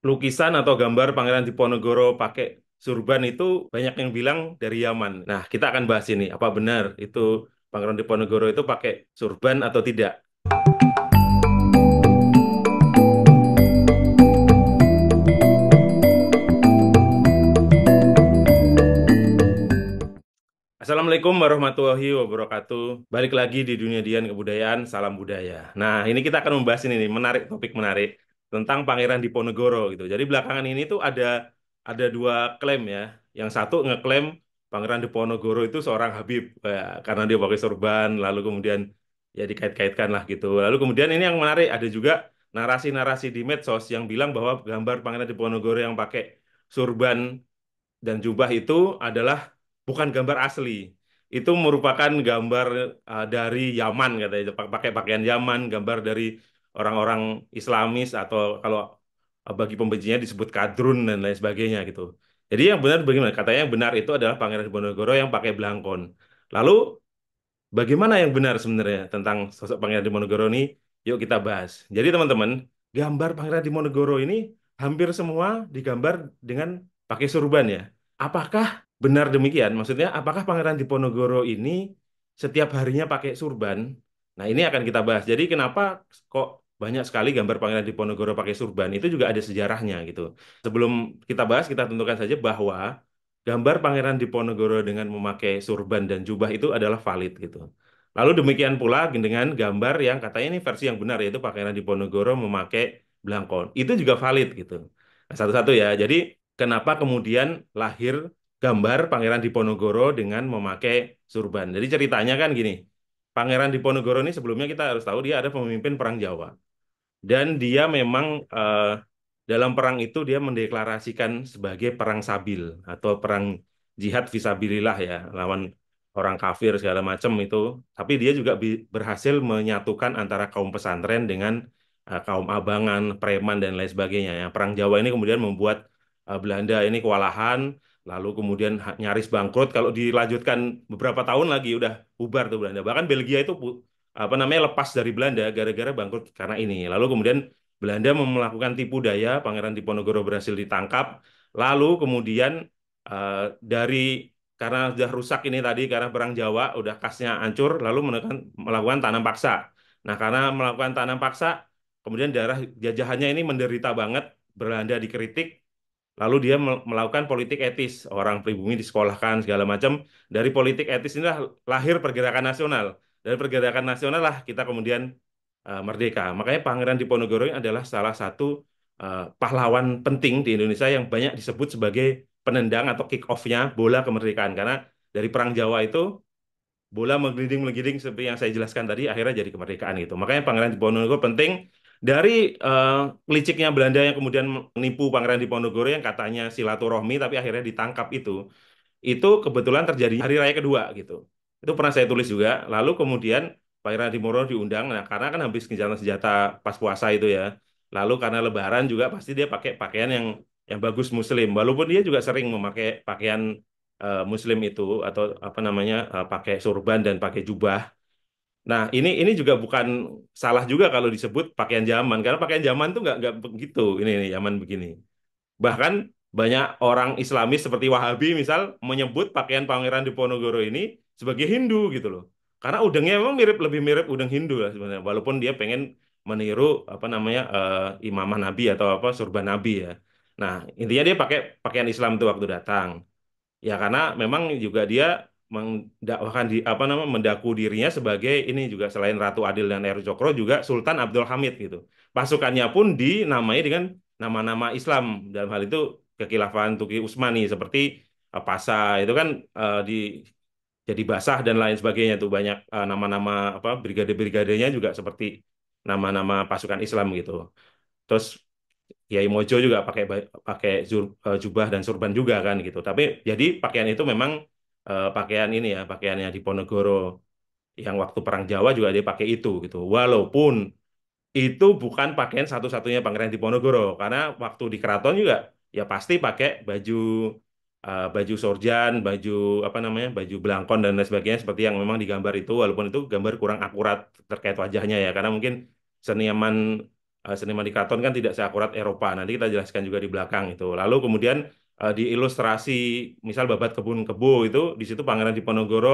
lukisan atau gambar Pangeran Diponegoro pakai surban itu banyak yang bilang dari Yaman. Nah, kita akan bahas ini. Apa benar itu Pangeran Diponegoro itu pakai surban atau tidak? Assalamualaikum warahmatullahi wabarakatuh. Balik lagi di Dunia Dian Kebudayaan, salam budaya. Nah, ini kita akan membahas ini nih, menarik topik menarik tentang Pangeran Diponegoro gitu. Jadi belakangan ini tuh ada dua klaim ya. Yang satu ngeklaim Pangeran Diponegoro itu seorang Habib ya, karena dia pakai sorban, lalu kemudian ya dikait-kaitkan lah gitu. Lalu kemudian ini yang menarik ada juga narasi-narasi di medsos yang bilang bahwa gambar Pangeran Diponegoro yang pakai surban dan jubah itu adalah bukan gambar asli. Itu merupakan gambar dari Yaman katanya, pakai pakaian Yaman, gambar dari orang-orang Islamis atau kalau bagi pembencinya disebut kadrun dan lain sebagainya gitu. Jadi yang benar bagaimana? Katanya yang benar itu adalah Pangeran Diponegoro yang pakai belangkon. Lalu bagaimana yang benar sebenarnya tentang sosok Pangeran Diponegoro ini? Yuk kita bahas. Jadi teman-teman, gambar Pangeran Diponegoro ini hampir semua digambar dengan pakai surban ya. Apakah benar demikian? Maksudnya, apakah Pangeran Diponegoro ini setiap harinya pakai surban? Nah, ini akan kita bahas. Jadi kenapa kok banyak sekali gambar Pangeran Diponegoro pakai surban? Itu juga ada sejarahnya gitu. Sebelum kita bahas, kita tentukan saja bahwa gambar Pangeran Diponegoro dengan memakai surban dan jubah itu adalah valid gitu. Lalu demikian pula dengan gambar yang katanya ini versi yang benar yaitu Pangeran Diponegoro memakai belangkon. Itu juga valid gitu. Nah, satu-satu ya. Jadi kenapa kemudian lahir gambar Pangeran Diponegoro dengan memakai surban? Jadi ceritanya kan gini. Pangeran Diponegoro ini sebelumnya kita harus tahu dia ada pemimpin Perang Jawa. Dan dia memang dalam perang itu dia mendeklarasikan sebagai perang sabil atau perang jihad visabilillah ya, lawan orang kafir segala macam itu. Tapi dia juga berhasil menyatukan antara kaum pesantren dengan kaum abangan, preman dan lain sebagainya. Ya. Perang Jawa ini kemudian membuat Belanda ini kewalahan, lalu kemudian nyaris bangkrut. Kalau dilanjutkan beberapa tahun lagi udah bubar tuh Belanda. Bahkan Belgia itu apa namanya lepas dari Belanda gara-gara bangkrut karena ini. Lalu kemudian Belanda melakukan tipu daya, Pangeran Diponegoro berhasil ditangkap. Lalu kemudian dari karena sudah rusak ini tadi karena perang Jawa udah kasnya hancur, lalu melakukan tanam paksa. Nah, karena melakukan tanam paksa, kemudian daerah jajahannya ini menderita banget, Belanda dikritik, lalu dia melakukan politik etis, orang pribumi disekolahkan segala macam. Dari politik etis inilah lahir pergerakan nasional. Dari pergerakan nasional lah kita kemudian merdeka. Makanya Pangeran Diponegoro ini adalah salah satu pahlawan penting di Indonesia yang banyak disebut sebagai penendang atau kick off-nya bola kemerdekaan. Karena dari Perang Jawa itu bola menggelinding-menggelinding seperti yang saya jelaskan tadi akhirnya jadi kemerdekaan gitu. Makanya Pangeran Diponegoro penting dari liciknya Belanda yang kemudian menipu Pangeran Diponegoro yang katanya silaturahmi tapi akhirnya ditangkap itu kebetulan terjadi hari raya kedua gitu. Itu pernah saya tulis juga. Lalu kemudian Pangeran Diponegoro diundang, nah karena kan habis gencatan senjata pas puasa itu ya. Lalu karena Lebaran juga pasti dia pakai pakaian yang bagus Muslim. Walaupun dia juga sering memakai pakaian Muslim itu atau apa namanya pakai surban dan pakai jubah. Nah ini juga bukan salah juga kalau disebut pakaian zaman karena pakaian zaman tuh nggak begitu ini zaman begini. Bahkan banyak orang Islamis seperti Wahabi misal menyebut pakaian Pangeran Diponegoro ini sebagai Hindu gitu loh. Karena udangnya memang lebih mirip udang Hindu lah sebenarnya. Walaupun dia pengen meniru apa namanya imamah Nabi atau apa surban Nabi ya. Nah intinya dia pakai pakaian Islam tuh waktu datang. Ya karena memang juga dia mendakwahkan di apa namanya mendaku dirinya sebagai ini juga selain Ratu Adil dan Heru Cokro juga Sultan Abdul Hamid gitu. Pasukannya pun dinamai dengan nama-nama Islam dalam hal itu Kekhilafahan Tuki Utsmani seperti Pasa itu kan di jadi Basah dan lain sebagainya tuh banyak nama-nama apa brigade-brigadenya juga seperti nama-nama pasukan Islam gitu. Terus Kiai Mojo juga pakai jubah dan surban juga kan gitu. Tapi jadi pakaian itu memang pakaian ini ya, pakaiannya di Ponegoro yang waktu Perang Jawa juga dia pakai itu gitu. Walaupun itu bukan pakaian satu-satunya Pangeran Diponegoro karena waktu di keraton juga ya pasti pakai baju sorjan, baju apa namanya, baju belangkon dan lain sebagainya seperti yang memang digambar itu walaupun itu gambar kurang akurat terkait wajahnya ya karena mungkin seniman seniman di keraton kan tidak seakurat Eropa. Nanti kita jelaskan juga di belakang itu. Lalu kemudian di ilustrasi misal babat kebun kebo itu di situ Pangeran Diponegoro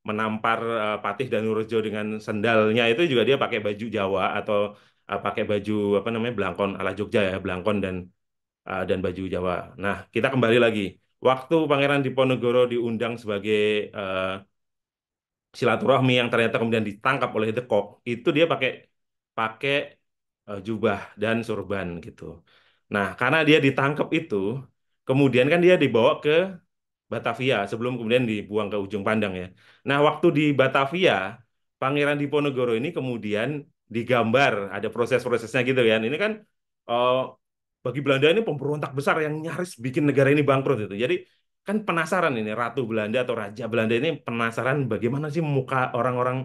menampar Patih Danurejo dengan sendalnya itu juga dia pakai baju Jawa atau pakai baju apa namanya blangkon ala Jogja ya, blangkon dan baju Jawa. Nah, kita kembali lagi. Waktu Pangeran Diponegoro diundang sebagai eh, silaturahmi yang ternyata kemudian ditangkap oleh The Kok, itu dia pakai pakai jubah dan sorban gitu. Nah, karena dia ditangkap itu, kemudian kan dia dibawa ke Batavia sebelum kemudian dibuang ke ujung pandang ya. Nah, waktu di Batavia, Pangeran Diponegoro ini kemudian digambar, ada proses-prosesnya gitu kan. Ini kan eh, bagi Belanda ini pemberontak besar yang nyaris bikin negara ini bangkrut itu. Jadi kan penasaran ini Ratu Belanda atau Raja Belanda ini penasaran bagaimana sih muka orang-orang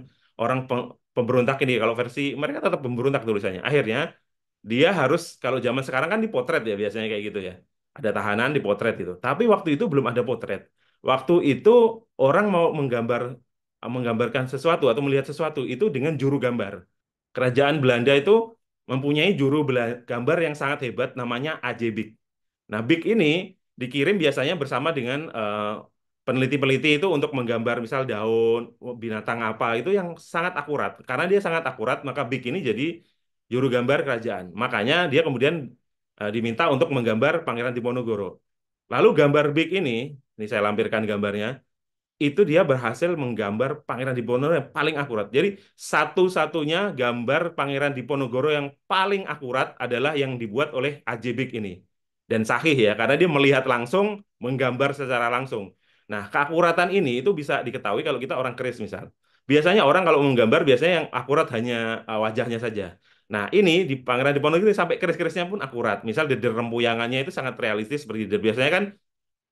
pemberontak ini. Kalau versi mereka tetap pemberontak tulisannya. Akhirnya dia harus kalau zaman sekarang kan dipotret ya biasanya kayak gitu ya. Ada tahanan dipotret itu. Tapi waktu itu belum ada potret. Waktu itu orang mau menggambarkan sesuatu atau melihat sesuatu itu dengan juru gambar. Kerajaan Belanda itu mempunyai juru gambar yang sangat hebat namanya A.J. Bik. Nah, Bik ini dikirim biasanya bersama dengan peneliti-peneliti itu untuk menggambar misal daun, binatang apa itu yang sangat akurat. Karena dia sangat akurat, maka Bik ini jadi juru gambar kerajaan. Makanya dia kemudian diminta untuk menggambar Pangeran Diponegoro. Lalu gambar Bik ini saya lampirkan gambarnya itu dia berhasil menggambar Pangeran Diponegoro yang paling akurat. Jadi satu-satunya gambar Pangeran Diponegoro yang paling akurat adalah yang dibuat oleh Ajibik ini. Dan sahih ya, karena dia melihat langsung, menggambar secara langsung. Nah, keakuratan ini itu bisa diketahui kalau kita orang keris misal. Biasanya orang kalau menggambar biasanya yang akurat hanya wajahnya saja. Nah, ini di Pangeran Diponegoro ini sampai keris-kerisnya pun akurat. Misal deder rempuyangannya itu sangat realistis seperti deder. Biasanya kan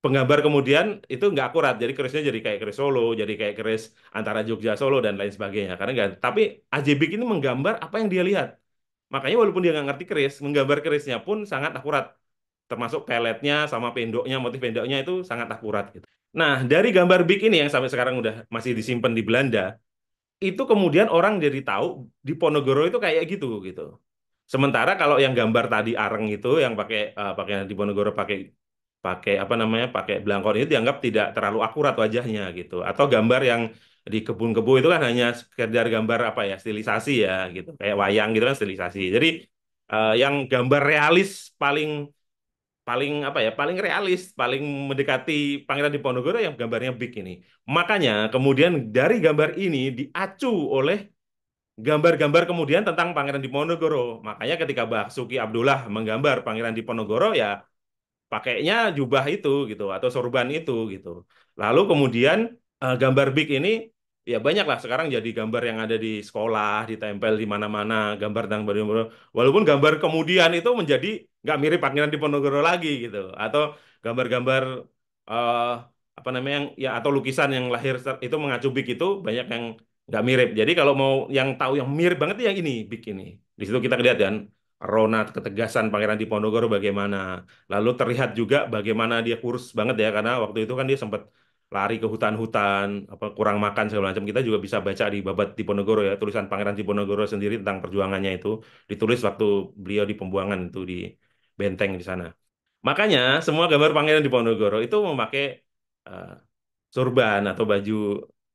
penggambar kemudian itu nggak akurat jadi kerisnya jadi kayak keris Solo jadi kayak keris antara Jogja Solo dan lain sebagainya karena nggak tapi Ajibik ini menggambar apa yang dia lihat makanya walaupun dia nggak ngerti keris menggambar kerisnya pun sangat akurat termasuk peletnya sama pendoknya motif pendoknya itu sangat akurat gitu. Nah dari gambar Bik ini yang sampai sekarang udah masih disimpan di Belanda itu kemudian orang jadi tahu di Ponorogo itu kayak gitu gitu. Sementara kalau yang gambar tadi Areng itu yang pakai di Ponorogo pakai pakai apa namanya pakai belangkon itu dianggap tidak terlalu akurat wajahnya gitu. Atau gambar yang di kebun-kebun itu kan hanya sekedar gambar apa ya stilisasi ya gitu kayak wayang gitu kan stilisasi. Jadi yang gambar realis paling paling apa ya paling realis paling mendekati Pangeran Diponegoro yang gambarnya Big ini. Makanya kemudian dari gambar ini diacu oleh gambar-gambar kemudian tentang Pangeran Diponegoro. Makanya ketika Basuki Abdullah menggambar Pangeran Diponegoro ya pakainya jubah itu gitu atau sorban itu gitu. Lalu kemudian gambar Big ini ya banyak lah sekarang jadi gambar yang ada di sekolah, ditempel di mana-mana, gambar tentang Diponegoro. Walaupun gambar kemudian itu menjadi nggak mirip Pangeran Diponegoro lagi gitu. Atau gambar-gambar eh, apa namanya yang ya atau lukisan yang lahir itu mengacu Big itu banyak yang nggak mirip. Jadi kalau mau yang tahu yang mirip banget itu yang ini Big ini. Di situ kita lihat kan Rona ketegasan Pangeran Diponegoro bagaimana. Lalu terlihat juga bagaimana dia kurus banget ya karena waktu itu kan dia sempat lari ke hutan-hutan, apa kurang makan segala macam. Kita juga bisa baca di Babat Diponegoro ya, tulisan Pangeran Diponegoro sendiri tentang perjuangannya itu ditulis waktu beliau di pembuangan itu di benteng di sana. Makanya semua gambar Pangeran Diponegoro itu memakai eh, sorban atau baju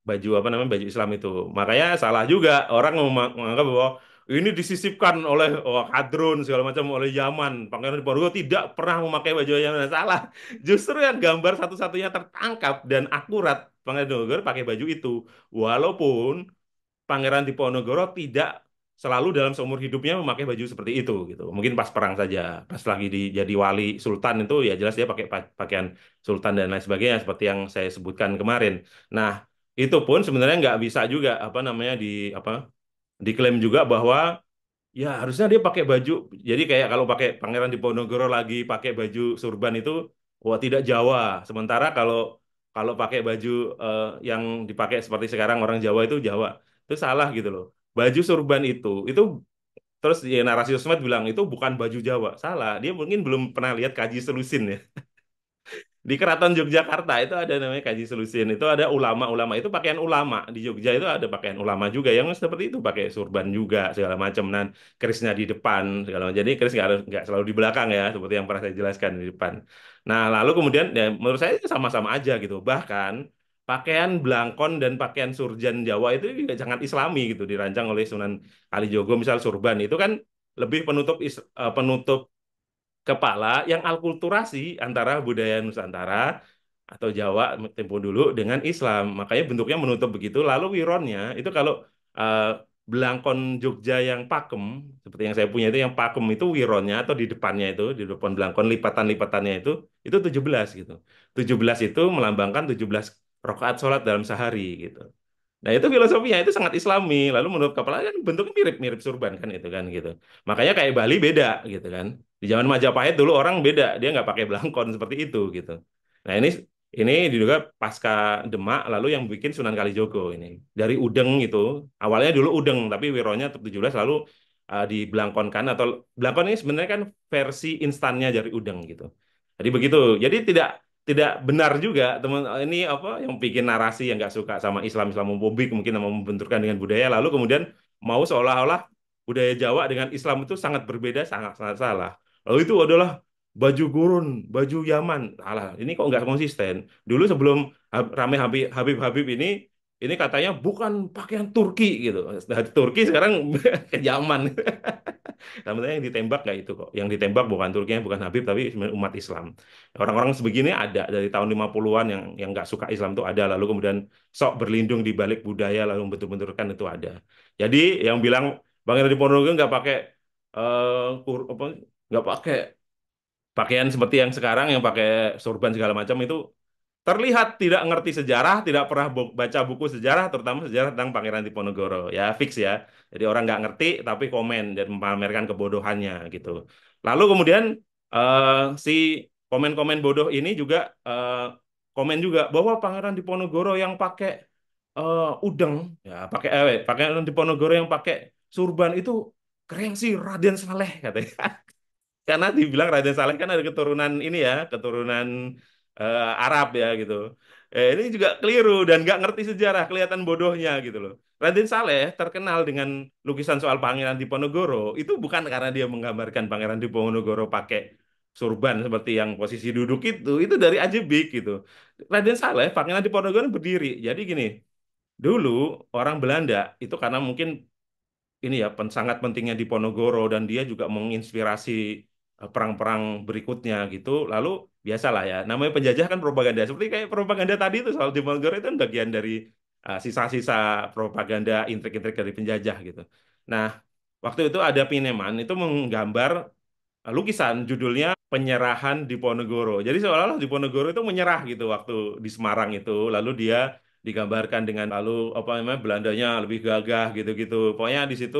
baju apa namanya baju Islam itu. Makanya salah juga orang menganggap bahwa ini disisipkan oleh kadrun segala macam oleh Yaman. Pangeran Diponegoro tidak pernah memakai baju Yaman. Salah. Justru yang gambar satu-satunya tertangkap dan akurat Pangeran Diponegoro pakai baju itu. Walaupun Pangeran Diponegoro tidak selalu dalam seumur hidupnya memakai baju seperti itu gitu. Mungkin pas perang saja, pas lagi jadi wali sultan itu ya jelas dia pakai pakaian sultan dan lain sebagainya seperti yang saya sebutkan kemarin. Nah, itu pun sebenarnya nggak bisa juga apa namanya apa diklaim juga bahwa ya harusnya dia pakai baju. Jadi kayak kalau pakai Pangeran Diponegoro lagi pakai baju surban itu wah tidak Jawa. Sementara kalau kalau pakai baju yang dipakai seperti sekarang orang Jawa itu Jawa. Itu salah gitu loh. Baju surban itu terus ya narasi sosmed bilang itu bukan baju Jawa. Salah. Dia mungkin belum pernah lihat Kaji Selusin ya. Di Keraton Yogyakarta itu ada namanya Kaji Selusin. Itu ada ulama-ulama. Itu pakaian ulama. Di Jogja itu ada pakaian ulama juga. Yang seperti itu pakai surban juga segala macam. Dan kerisnya di depan segala macam. Jadi keris nggak selalu di belakang ya. Seperti yang pernah saya jelaskan di depan. Nah lalu kemudian ya, menurut saya itu sama-sama aja gitu. Bahkan pakaian belangkon dan pakaian surjan Jawa itu juga sangat Islami gitu. Dirancang oleh Sunan Kalijogo. Misal surban itu kan lebih penutup kepala yang alkulturasi antara budaya Nusantara atau Jawa tempo dulu dengan Islam. Makanya bentuknya menutup begitu. Lalu wironnya itu kalau eh, belangkon Jogja yang pakem, seperti yang saya punya itu yang pakem itu wironnya atau di depannya itu, di depan belangkon lipatan-lipatannya itu 17 gitu. 17 itu melambangkan 17 rakaat sholat dalam sehari gitu. Nah itu filosofinya itu sangat Islami. Lalu menurut kepala kan bentuknya mirip-mirip surban kan itu kan gitu. Makanya kayak Bali beda gitu kan. Di zaman Majapahit dulu orang beda, dia nggak pakai belangkon seperti itu gitu. Nah ini diduga pasca Demak lalu yang bikin Sunan Kalijogo ini dari Udeng itu awalnya dulu Udeng tapi wironya tetap 17 lalu dibelangkonkan atau belangkon ini sebenarnya kan versi instannya dari Udeng gitu. Jadi begitu. Jadi tidak benar juga teman ini apa yang bikin narasi yang nggak suka sama Islam Islamofobik mungkin mau membenturkan dengan budaya lalu kemudian mau seolah-olah budaya Jawa dengan Islam itu sangat berbeda sangat sangat salah lalu itu adalah baju gurun baju Yaman salah ini kok nggak konsisten dulu sebelum rame Habib ini katanya bukan pakaian Turki gitu nah, Turki sekarang ke Yaman sebenarnya yang ditembak nggak itu kok. Yang ditembak bukan Turkinya, bukan Habib, tapi sebenarnya umat Islam. Orang-orang sebegini ada dari tahun 50-an yang nggak suka Islam itu ada. Lalu kemudian sok berlindung di balik budaya, lalu bentur-benturkan itu ada. Jadi yang bilang Bang Edi Ponorogo nggak pakai apa, nggak pakai pakaian seperti yang sekarang yang pakai sorban segala macam itu terlihat tidak ngerti sejarah, tidak pernah baca buku sejarah, terutama sejarah tentang Pangeran Diponegoro. Ya, fix ya. Jadi orang nggak ngerti, tapi komen dan memamerkan kebodohannya gitu. Lalu kemudian eh, si komen-komen bodoh ini juga komen juga bahwa Pangeran Diponegoro yang pakai udeng, ya Pangeran Diponegoro yang pakai surban itu keren sih Raden Saleh katanya. Karena dibilang Raden Saleh kan ada keturunan ini ya, keturunan Arab ya gitu. Ini juga keliru dan nggak ngerti sejarah, kelihatan bodohnya gitu loh. Raden Saleh terkenal dengan lukisan soal Pangeran Diponegoro itu bukan karena dia menggambarkan Pangeran Diponegoro pakai surban seperti yang posisi duduk itu dari Ajibik gitu. Raden Saleh Pangeran Diponegoro berdiri. Jadi gini, dulu orang Belanda itu karena mungkin ini ya sangat pentingnya di Ponorogo dan dia juga menginspirasi perang-perang berikutnya gitu. Lalu biasalah ya, namanya penjajah kan propaganda. Seperti kayak propaganda tadi itu soal di Ponorogo itu kan bagian dari sisa-sisa propaganda intrik-intrik dari penjajah gitu. Nah, waktu itu ada Pineman itu menggambar lukisan judulnya Penyerahan Diponegoro. Jadi seolah-olah Diponegoro itu menyerah gitu waktu di Semarang itu. Lalu dia digambarkan dengan lalu apa namanya Belandanya lebih gagah gitu-gitu. Pokoknya di situ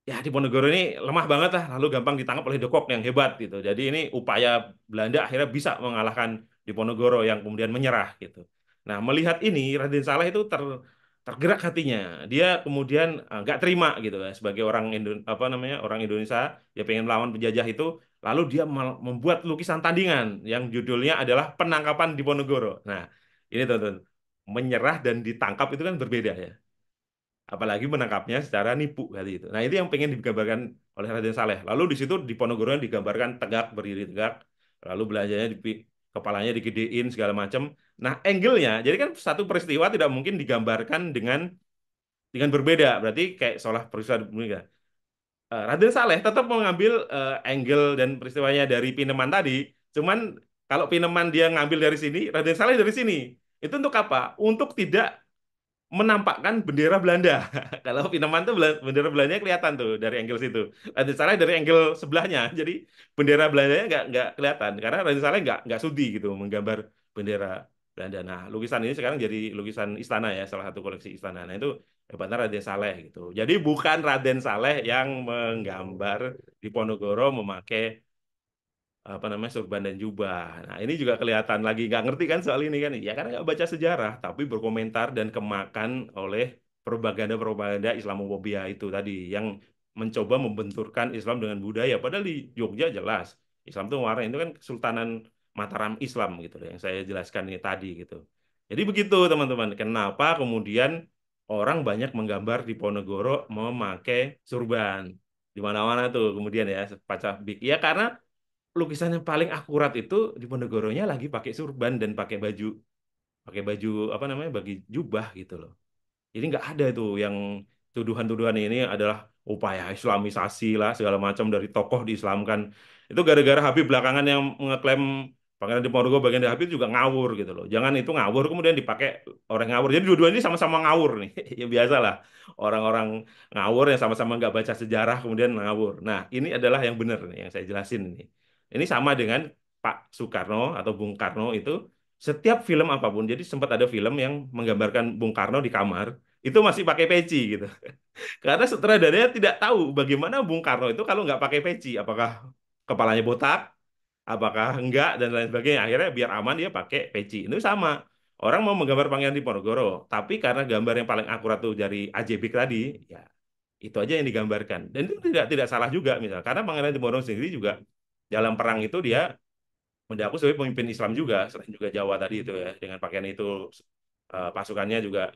ya Diponegoro ini lemah banget lah, lalu gampang ditangkap oleh Dekok yang hebat gitu. Jadi ini upaya Belanda akhirnya bisa mengalahkan Diponegoro yang kemudian menyerah gitu. Nah, melihat ini Raden Saleh itu tergerak hatinya. Dia kemudian nggak terima gitu ya sebagai orang apa namanya orang Indonesia dia pengen melawan penjajah itu, lalu dia membuat lukisan tandingan yang judulnya adalah Penangkapan Diponegoro. Nah, ini teman-teman menyerah dan ditangkap itu kan berbeda ya apalagi menangkapnya secara nipu kali itu. Nah, itu yang pengen digambarkan oleh Raden Saleh. Lalu di situ di Ponorogo digambarkan tegak, berdiri tegak, lalu belanjanya kepalanya digedein segala macam. Nah, angle-nya, jadi kan satu peristiwa tidak mungkin digambarkan dengan berbeda. Berarti kayak seolah peristiwa Raden Saleh tetap mengambil angle dan peristiwanya dari Pineman tadi. Cuman kalau Pineman dia ngambil dari sini, Raden Saleh dari sini. Itu untuk apa? Untuk tidak menampakkan bendera Belanda. Kalau Pinoman tuh bendera Belandanya kelihatan tuh dari angle situ. Raden Saleh dari angle sebelahnya. Jadi bendera Belandanya nggak kelihatan karena Raden Saleh nggak sudi gitu menggambar bendera Belanda. Nah, lukisan ini sekarang jadi lukisan istana ya, salah satu koleksi istana. Nah, itu hebatnya Raden Saleh gitu. Jadi bukan Raden Saleh yang menggambar di Ponorogo memakai apa namanya surban dan jubah. Nah ini juga kelihatan lagi nggak ngerti kan soal ini kan? Ya karena nggak baca sejarah, tapi berkomentar dan kemakan oleh propaganda-propaganda Islamofobia itu tadi yang mencoba membenturkan Islam dengan budaya. Padahal di Jogja jelas Islam itu warna itu kan Kesultanan Mataram Islam gitu loh, yang saya jelaskan ini tadi gitu. Jadi begitu teman-teman, kenapa kemudian orang banyak menggambar di Ponorogo memakai surban di mana-mana tuh kemudian ya Paca Bik. Ya karena lukisan yang paling akurat itu di Ponorogonya lagi pakai surban dan pakai baju apa namanya bagi jubah gitu loh. Jadi nggak ada itu yang tuduhan-tuduhan ini adalah upaya Islamisasi lah segala macam dari tokoh diislamkan. Itu gara-gara Habib belakangan yang mengeklaim Pangeran Diponegoro bagian dari Habib juga ngawur gitu loh. Jangan itu ngawur kemudian dipakai orang ngawur. Jadi dua-duanya ini sama-sama ngawur nih. Ya biasa lah orang-orang ngawur yang sama-sama nggak baca sejarah kemudian ngawur. Nah ini adalah yang benar nih yang saya jelasin ini. Ini sama dengan Pak Soekarno atau Bung Karno itu setiap film apapun. Jadi sempat ada film yang menggambarkan Bung Karno di kamar itu masih pakai peci gitu. Karena sutradaranya tidak tahu bagaimana Bung Karno itu kalau nggak pakai peci, apakah kepalanya botak, apakah enggak dan lain sebagainya. Akhirnya biar aman dia pakai peci. Itu sama. Orang mau menggambar Pangeran Diponegoro, tapi karena gambar yang paling akurat tuh dari AJBIK tadi, ya itu aja yang digambarkan. Dan itu tidak salah juga misal. Karena Pangeran Diponegoro sendiri juga dalam perang itu dia mendaku sebagai pemimpin Islam juga, selain juga Jawa tadi itu ya, dengan pakaian itu pasukannya juga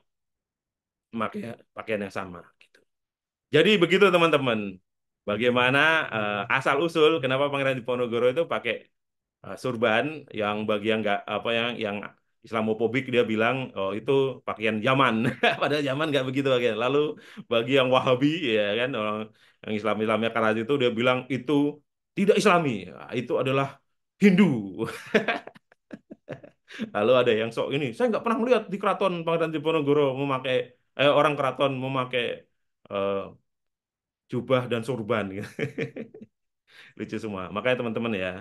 memakai pakaian yang sama gitu. Jadi begitu teman-teman. Bagaimana asal usul kenapa Pangeran Diponegoro itu pakai surban yang bagi yang nggak apa yang Islamofobik dia bilang oh itu pakaian zaman. Padahal zaman nggak begitu pakaian. Lalu bagi yang Wahabi ya kan orang yang Islamnya keras itu dia bilang itu tidak Islami. Nah, itu adalah Hindu. Lalu ada yang sok ini, saya nggak pernah melihat di keraton Pangeran Diponegoro memakai orang keraton memakai eh, jubah dan surban gitu. Lucu semua. Makanya teman-teman ya,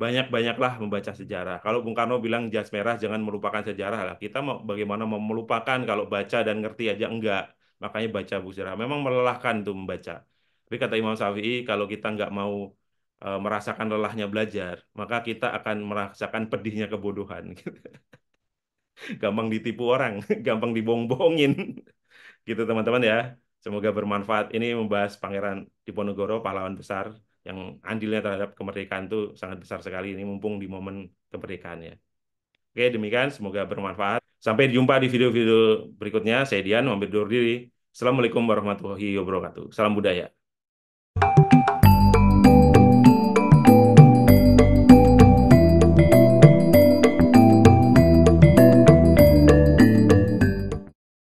banyak-banyaklah membaca sejarah. Kalau Bung Karno bilang jas merah jangan melupakan sejarah lah. Kita mau bagaimana mau melupakan kalau baca dan ngerti aja enggak. Makanya baca buku sejarah. Memang melelahkan tuh membaca. Tapi kata Imam Syafi'i, kalau kita nggak mau merasakan lelahnya belajar, maka kita akan merasakan pedihnya kebodohan. Gampang ditipu orang, gampang dibohong-bohongin. Gitu teman-teman ya. Semoga bermanfaat. Ini membahas Pangeran Diponegoro, pahlawan besar yang andilnya terhadap kemerdekaan itu sangat besar sekali. Ini mumpung di momen kemerdekaannya. Oke, demikian. Semoga bermanfaat. Sampai jumpa di video-video berikutnya. Saya Dian, mampir diri. Assalamualaikum warahmatullahi wabarakatuh. Salam budaya.